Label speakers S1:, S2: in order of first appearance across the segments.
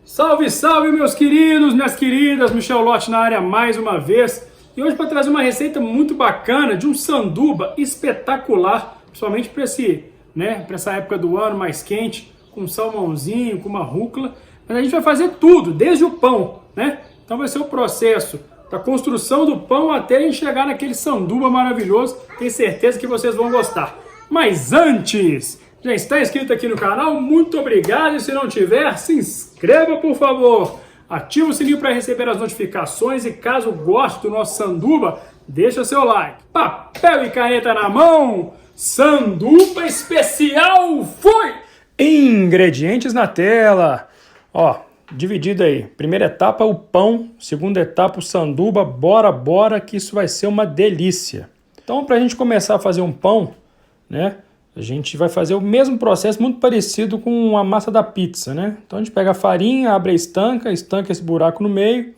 S1: Salve, salve, meus queridos, minhas queridas, Michel Lotti na área mais uma vez. E hoje para trazer uma receita muito bacana de um sanduba espetacular, principalmente para essa época do ano mais quente, com um salmãozinho, com uma rúcula. Mas a gente vai fazer tudo, desde o pão, né? Então vai ser o processo da construção do pão até a gente chegar naquele sanduba maravilhoso. Tenho certeza que vocês vão gostar. Mas antes, já está inscrito aqui no canal? Muito obrigado, e se não tiver, se inscreva por favor. Ativa o sininho para receber as notificações e caso goste do nosso sanduba, deixa seu like. Papel e caneta na mão, sanduba especial, foi! Ingredientes na tela. Ó, dividido aí. Primeira etapa o pão, segunda etapa o sanduba. Bora que isso vai ser uma delícia. Então, para a gente começar a fazer um pão, né? A gente vai fazer o mesmo processo, muito parecido com a massa da pizza, né? Então a gente pega a farinha, abre a estanca esse buraco no meio.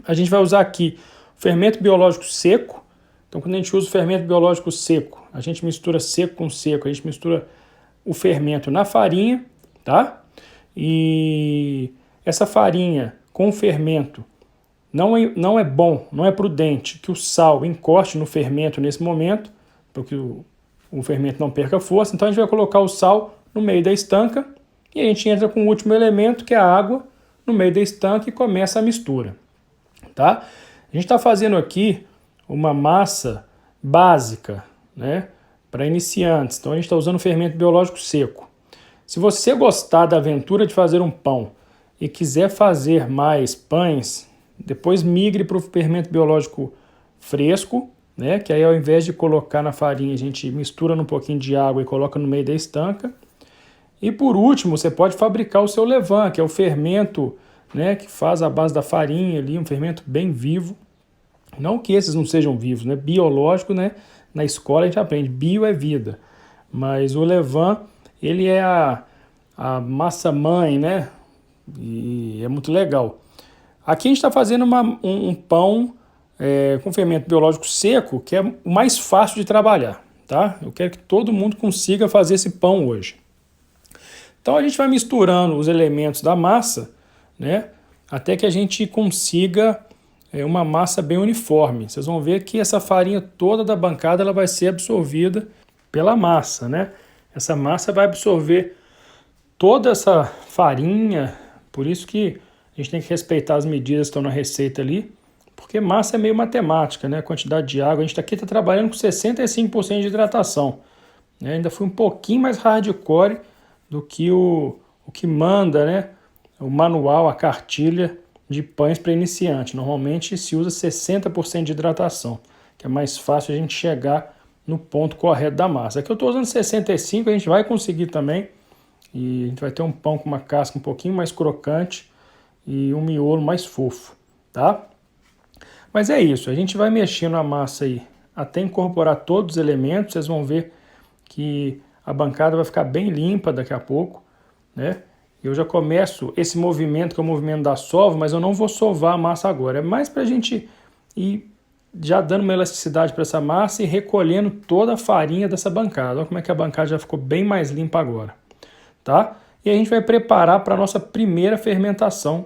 S1: A gente vai usar aqui fermento biológico seco. Então quando a gente usa o fermento biológico seco, a gente mistura seco com seco, a gente mistura o fermento na farinha, tá? E essa farinha com o fermento não é bom, não é prudente que o sal encoste no fermento nesse momento, porque o fermento não perca força. Então a gente vai colocar o sal no meio da estanca e a gente entra com o último elemento, que é a água, no meio da estanca e começa a mistura, tá? A gente está fazendo aqui uma massa básica, né, para iniciantes. Então a gente está usando fermento biológico seco. Se você gostar da aventura de fazer um pão e quiser fazer mais pães, depois migre para o fermento biológico fresco, né? Que aí ao invés de colocar na farinha, a gente mistura num pouquinho de água e coloca no meio da estanca. E por último, você pode fabricar o seu levain, que é o fermento, né, que faz a base da farinha ali, um fermento bem vivo. Não que esses não sejam vivos, né? Biológico, né? Na escola a gente aprende, bio é vida. Mas o levain, ele é a massa mãe, né? E é muito legal. Aqui a gente está fazendo um pão com fermento biológico seco, que é o mais fácil de trabalhar, tá? Eu quero que todo mundo consiga fazer esse pão hoje. Então a gente vai misturando os elementos da massa, né? Até que a gente consiga uma massa bem uniforme. Vocês vão ver que essa farinha toda da bancada ela vai ser absorvida pela massa, né? Essa massa vai absorver toda essa farinha, por isso que a gente tem que respeitar as medidas que estão na receita ali, porque massa é meio matemática, né? A quantidade de água. A gente aqui está trabalhando com 65% de hidratação. Né? Ainda fui um pouquinho mais hardcore do que o que manda, né? O manual, a cartilha de pães para iniciante. Normalmente se usa 60% de hidratação, que é mais fácil a gente chegar no ponto correto da massa. Aqui eu estou usando 65%, a gente vai conseguir também. E a gente vai ter um pão com uma casca um pouquinho mais crocante e um miolo mais fofo, tá? Mas é isso, a gente vai mexendo a massa aí até incorporar todos os elementos. Vocês vão ver que a bancada vai ficar bem limpa daqui a pouco, né? Eu já começo esse movimento, que é o movimento da sova, mas eu não vou sovar a massa agora. É mais para a gente ir já dando uma elasticidade para essa massa e recolhendo toda a farinha dessa bancada. Olha como é que a bancada já ficou bem mais limpa agora, tá? E a gente vai preparar para a nossa primeira fermentação,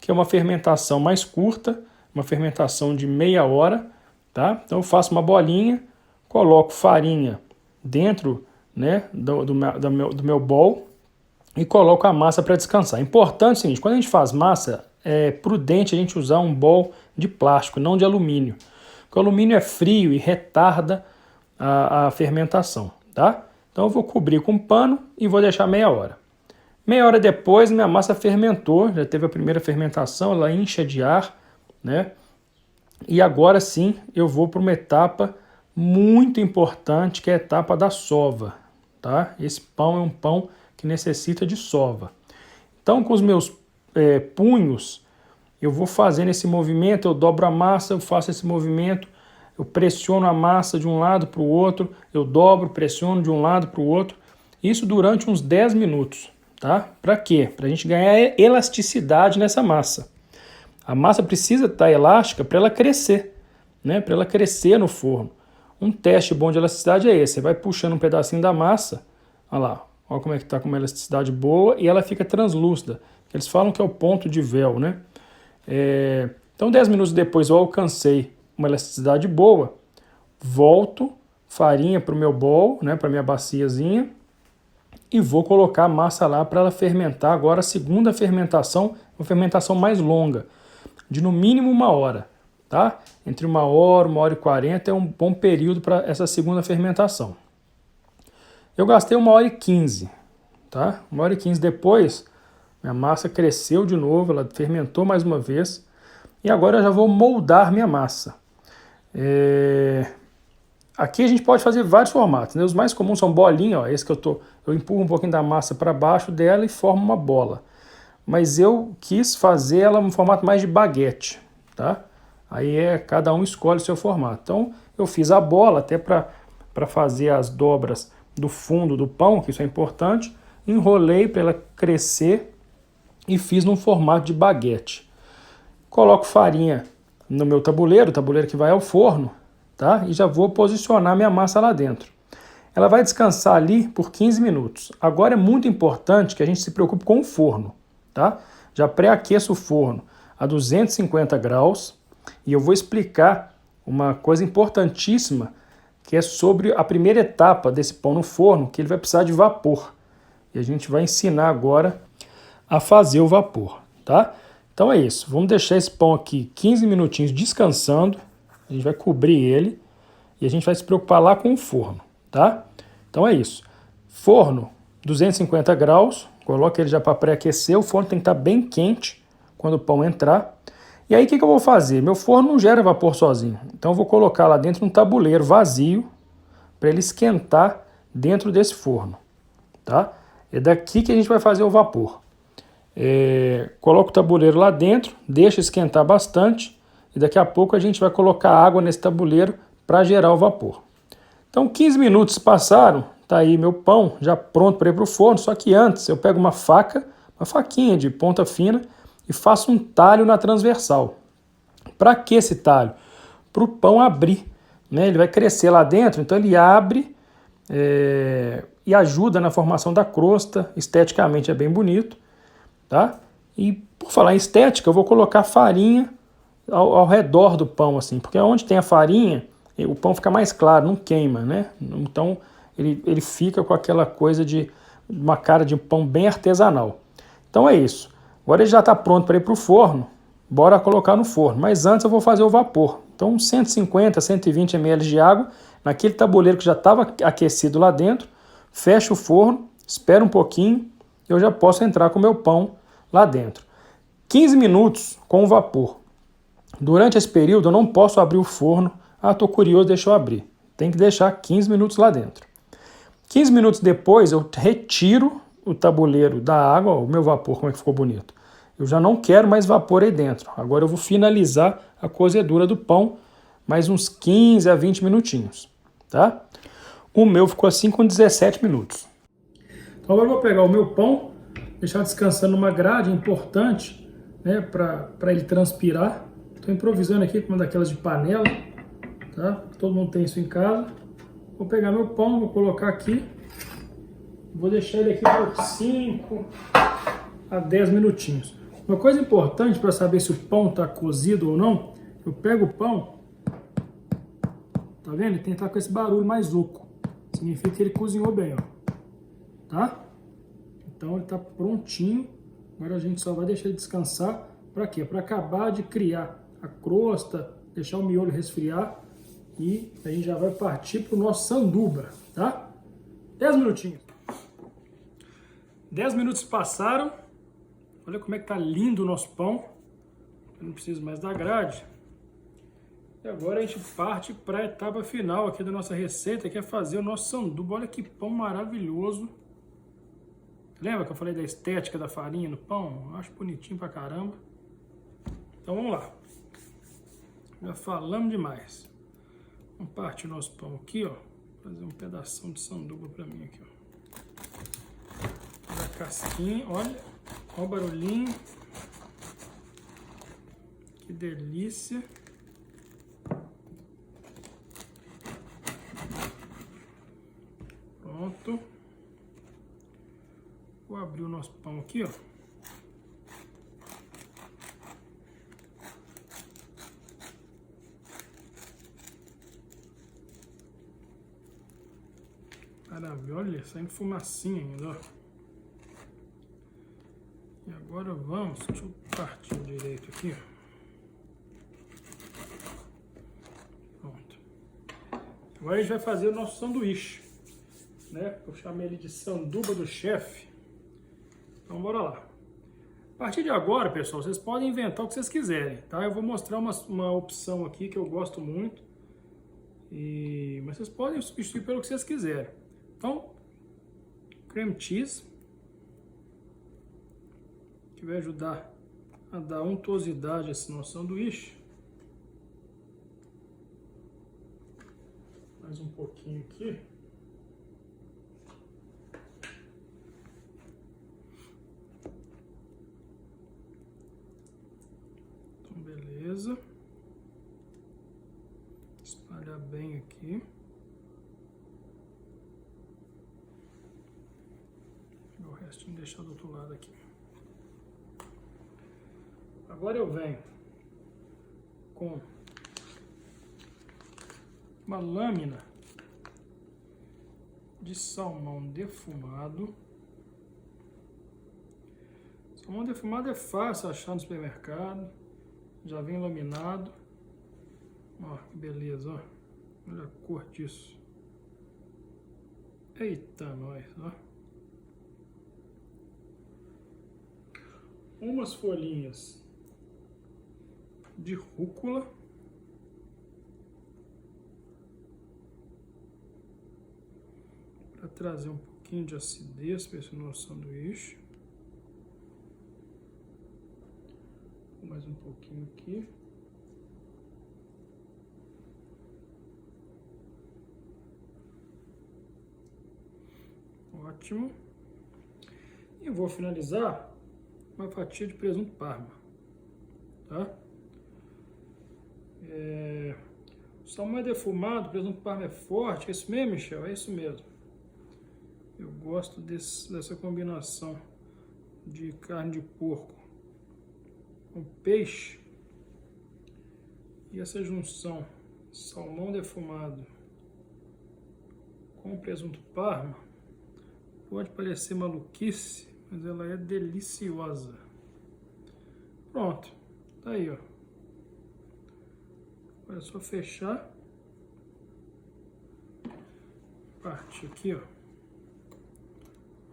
S1: que é uma fermentação mais curta, uma fermentação de meia hora, tá? Então eu faço uma bolinha, coloco farinha dentro, né, do meu bowl e coloco a massa para descansar. Importante é o seguinte, quando a gente faz massa, é prudente a gente usar um bowl de plástico, não de alumínio. Porque o alumínio é frio e retarda a fermentação, tá? Então eu vou cobrir com pano e vou deixar meia hora. Meia hora depois, minha massa fermentou, já teve a primeira fermentação, ela incha de ar, né? E agora sim eu vou para uma etapa muito importante, que é a etapa da sova, tá? Esse pão é um pão que necessita de sova. Então com os meus punhos eu vou fazendo esse movimento, eu dobro a massa, eu faço esse movimento, eu pressiono a massa de um lado para o outro, eu dobro, pressiono de um lado para o outro, isso durante uns 10 minutos, tá? Para quê? Para a gente ganhar elasticidade nessa massa. A massa precisa estar elástica para ela crescer, né? Para ela crescer no forno. Um teste bom de elasticidade é esse. Você vai puxando um pedacinho da massa, olha lá, Olha como é que está com uma elasticidade boa e ela fica translúcida. Eles falam que é o ponto de véu, né? Então 10 minutos depois eu alcancei uma elasticidade boa, volto farinha para o meu bowl, né, para minha baciazinha, e vou colocar a massa lá para ela fermentar. Agora a segunda fermentação, uma fermentação mais longa, de no mínimo 1 hora, tá? Entre 1 hora, 1 hora e 40 é um bom período para essa segunda fermentação. Eu gastei 1 hora e 15, tá? 1 hora e 15 depois, minha massa cresceu de novo, ela fermentou mais uma vez, e agora eu já vou moldar minha massa. Aqui a gente pode fazer vários formatos, né? Os mais comuns são bolinha, ó, esse que eu empurro um pouquinho da massa para baixo dela e formo uma bola. Mas eu quis fazer ela no formato mais de baguete, tá? Aí cada um escolhe o seu formato. Então eu fiz a bola até para fazer as dobras do fundo do pão, que isso é importante. Enrolei para ela crescer e fiz num formato de baguete. Coloco farinha no meu tabuleiro, o tabuleiro que vai ao forno, tá? E já vou posicionar minha massa lá dentro. Ela vai descansar ali por 15 minutos. Agora é muito importante que a gente se preocupe com o forno, tá? Já pré-aqueço o forno a 250 graus e eu vou explicar uma coisa importantíssima que é sobre a primeira etapa desse pão no forno, que ele vai precisar de vapor. E a gente vai ensinar agora a fazer o vapor, tá? Então é isso, vamos deixar esse pão aqui 15 minutinhos descansando, a gente vai cobrir ele e a gente vai se preocupar lá com o forno, tá? Então é isso, forno 250 graus, coloca ele já para pré-aquecer, o forno tem que estar bem quente quando o pão entrar. E aí o que eu vou fazer? Meu forno não gera vapor sozinho, então eu vou colocar lá dentro um tabuleiro vazio para ele esquentar dentro desse forno, tá? É daqui que a gente vai fazer o vapor. Coloca o tabuleiro lá dentro, deixa esquentar bastante e daqui a pouco a gente vai colocar água nesse tabuleiro para gerar o vapor. Então 15 minutos passaram, tá aí meu pão já pronto para ir para o forno, só que antes eu pego uma faquinha de ponta fina e faço um talho na transversal. Para que esse talho? Para o pão abrir, né? Ele vai crescer lá dentro, então ele abre e ajuda na formação da crosta, esteticamente é bem bonito. Tá? E por falar em estética, eu vou colocar farinha ao redor do pão, assim, porque onde tem a farinha, o pão fica mais claro, não queima, né? Então ele fica com aquela coisa de uma cara de pão bem artesanal. Então é isso. Agora ele já está pronto para ir para o forno, bora colocar no forno. Mas antes eu vou fazer o vapor. Então 150, 120 ml de água naquele tabuleiro que já estava aquecido lá dentro, fecha o forno, espera um pouquinho, eu já posso entrar com o meu pão lá dentro. 15 minutos com o vapor. Durante esse período eu não posso abrir o forno. Estou curioso, deixa eu abrir. Tem que deixar 15 minutos lá dentro. 15 minutos depois eu retiro o tabuleiro da água, o meu vapor, como é que ficou bonito. Eu já não quero mais vapor aí dentro. Agora eu vou finalizar a cozedura do pão, mais uns 15 a 20 minutinhos, tá? O meu ficou assim com 17 minutos. Então agora eu vou pegar o meu pão, deixar descansando numa grade importante, né, para ele transpirar. Estou improvisando aqui com uma daquelas de panela, tá? Todo mundo tem isso em casa. Vou pegar meu pão, vou colocar aqui, vou deixar ele aqui por 5 a 10 minutinhos. Uma coisa importante para saber se o pão está cozido ou não, eu pego o pão, tá vendo? Ele tem que estar com esse barulho mais oco, significa que ele cozinhou bem, ó. Tá? Então ele está prontinho. Agora a gente só vai deixar ele descansar. Para quê? Para acabar de criar a crosta, deixar o miolo resfriar e a gente já vai partir para o nosso sanduba, tá? 10 minutinhos. 10 minutos passaram. Olha como é que tá lindo o nosso pão. Eu não preciso mais da grade. E agora a gente parte para a etapa final aqui da nossa receita, que é fazer o nosso sanduba. Olha que pão maravilhoso. Lembra que eu falei da estética da farinha no pão? Eu acho bonitinho pra caramba. Então vamos lá. Já falamos demais. Vamos partir o nosso pão aqui, ó. Fazer um pedação de sanduba pra mim aqui, ó. Olha a casquinha, olha. Olha o barulhinho. Que delícia. Pronto. Vou abrir o nosso pão aqui, ó. Maravilha, olha, saindo fumacinha ainda, ó. E agora vamos, deixa eu partir direito aqui, ó. Pronto. Agora a gente vai fazer o nosso sanduíche, né? Eu chamei ele de sanduba do chefe. Então bora lá. A partir de agora, pessoal, vocês podem inventar o que vocês quiserem, tá? Eu vou mostrar uma opção aqui que eu gosto muito. Mas vocês podem substituir pelo que vocês quiserem. Então, cream cheese, que vai ajudar a dar untuosidade a esse nosso sanduíche. Mais um pouquinho aqui. Então, beleza. Espalhar bem aqui. O restinho deixar do outro lado aqui. Agora eu venho com uma lâmina de salmão defumado. Salmão defumado é fácil achar no supermercado. Já vem laminado. Ó, que beleza, ó. Olha a cor disso. Eita, nós, ó. Umas folhinhas de rúcula. Para trazer um pouquinho de acidez para esse nosso sanduíche. Mais um pouquinho aqui. Ótimo. E vou finalizar uma fatia de presunto parma, tá? O salmão é defumado, o presunto parma é forte. É isso mesmo, Michel? É isso mesmo. Eu gosto dessa combinação de carne de porco com peixe. E essa junção salmão defumado com presunto parma pode parecer maluquice, mas ela é deliciosa. Pronto, tá aí, ó. Agora é só fechar. Parte aqui, ó,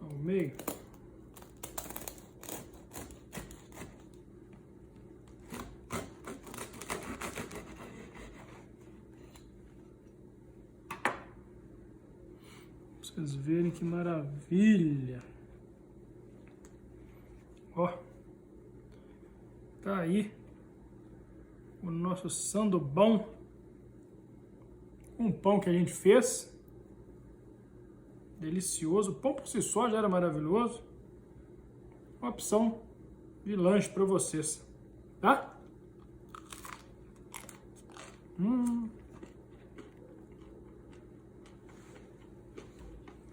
S1: ao meio. Pra vocês verem que maravilha. Ó, tá aí o nosso sandubão, um pão que a gente fez, delicioso. O pão por si só já era maravilhoso. Uma opção de lanche para vocês, tá?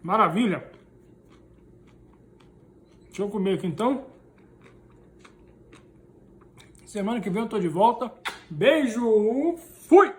S1: Maravilha. Deixa eu comer aqui então. Semana que vem eu tô de volta. Beijo, fui!